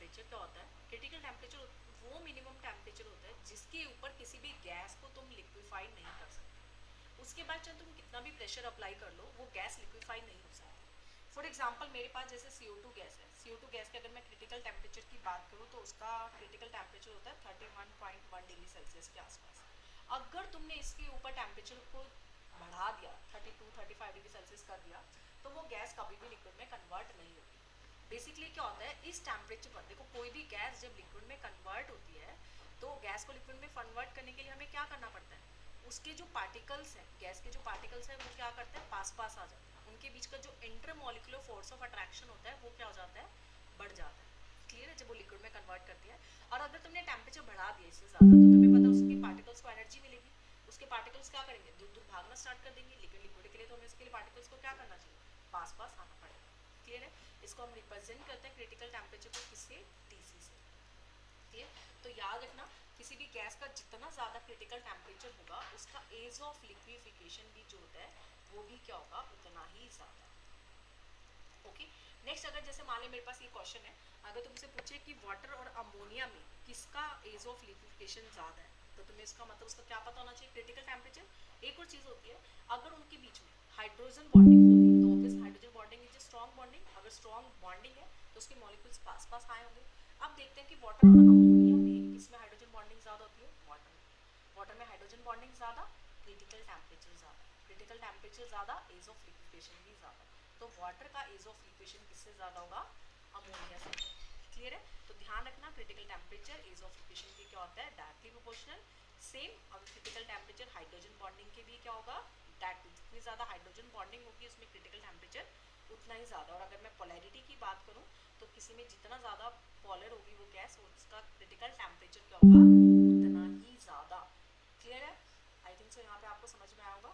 Temperature क्या होता है? क्रिटिकल टेम्परेचर वो मिनिमम टेम्परेचर होता है जिसके ऊपर किसी भी गैस को तुम लिक्विफाई नहीं कर सकते। उसके बाद चाहे तुम कितना भी प्रेशर अप्लाई कर लो, वो गैस लिक्विफाई नहीं हो सकती। फॉर एग्जाम्पल मेरे पास जैसे CO2 गैस है, CO2 गैस के अगर मैं क्रिटिकल टेम्परेचर की बात करूँ तो उसका क्रिटिकल टेम्परेचर होता है 31.1 डिग्री सेल्सियस के आसपास। अगर तुमने इसके ऊपर टेम्परेचर को बढ़ा दिया, 32-35 डिग्री सेल्सियस कर दिया, तो वो गैस कभी भी लिक्विड में कन्वर्ट नहीं होगी। बेसिकली क्या होता है, इस टेम्परेचर पर देखो, कोई भी गैस जब लिक्विड में कन्वर्ट होती है तो गैस को लिक्विड में कन्वर्ट करने के लिए हमें क्या करना पड़ता है, उसके जो पार्टिकल्स हैं, गैस के जो पार्टिकल्स हैं वो क्या करते हैं, पास पास आ जाते हैं। उनके बीच का जो इंटरमोलिकुलर फोर्स ऑफ अट्रैक्शन होता है वो क्या हो जाता है, बढ़ जाता है। क्लियर है, जब वो लिक्विड में कन्वर्ट करती है। और अगर तुमने टेम्परेचर बढ़ा दिया इससे ज़्यादा तो तुम्हें पता है उसके पार्टिकल्स को एनर्जी मिलेगी। उसके पार्टिकल्स क्या करेंगे, दूर दूर भागना स्टार्ट कर देंगे। लेकिन लिक्विड के लिए तो हमें उसके लिए पार्टिकल्स को क्या करना चाहिए, पास पास आना पड़ेगा। क्लियर है, इसको हम रिप्रेजेंट करते हैं क्रिटिकल टेम्परेचर को किससे, TC से। क्लियर, तो याद रखना किसी भी गैस का जितना ज़्यादा क्रिटिकल टेम्परेचर होगा उसका एज ऑफ लिक्विफिकेशन भी जो होता है वो भी क्या होगा, उतना ही ज़्यादा। ओके, नेक्स्ट अगर जैसे मान लें मेरे पास ये क्वेश्चन है, अगर तुमसे पूछे कि वाटर और अमोनिया में किसका एज ऑफ लिक्विफिकेशन ज़्यादा है, तो तुम्हें इसका मतलब उसका क्या पता होना चाहिए, क्रिटिकल टेम्परेचर। एक और चीज़ होती है, अगर उनके बीच में हाइड्रोजन बॉन्डिंग होगी तो obvious hydrogen bonding is strong bonding. अगर स्ट्रॉन्ग बॉन्डिंग है तो उसके मॉलिक्यूल्स पास पास आए होंगे। अब देखते हैं कि वाटर और अमोनिया में किसमें हाइड्रोजन बॉन्डिंग ज़्यादा होती है, वाटर में। वाटर में हाइड्रोजन बॉन्डिंग ज़्यादा, क्रिटिकल टेम्परेचर ज़्यादा। क्रिटिकल टेम्परेचर ज़्यादा, एज ऑफ लिक्विफिकेशन भी ज़्यादा। तो वाटर का एज ऑफ लिक्विफिकेशन किससे ज़्यादा होगा, अमोनिया से। क्लियर है, तो ध्यान रखना critical temperature as of liquefaction के क्या होता है, डायरेक्टली प्रोपोर्शनल। सेम अगर क्रिटिकल टेम्परेचर हाइड्रोजन बॉन्डिंग के भी क्या होगा, डायरेक्टली। जितनी ज़्यादा हाइड्रोजन बॉन्डिंग होगी उसमें क्रिटिकल टेम्परेचर उतना ही ज़्यादा। और अगर मैं पोलैरिटी की बात करूँ तो किसी में जितना ज़्यादा पॉलर होगी वो गैस, उसका क्रिटिकल टेम्परेचर क्या होगा, उतना ही ज़्यादा। क्लियर है, आई थिंक सो यहाँ पे आपको समझ में आया होगा।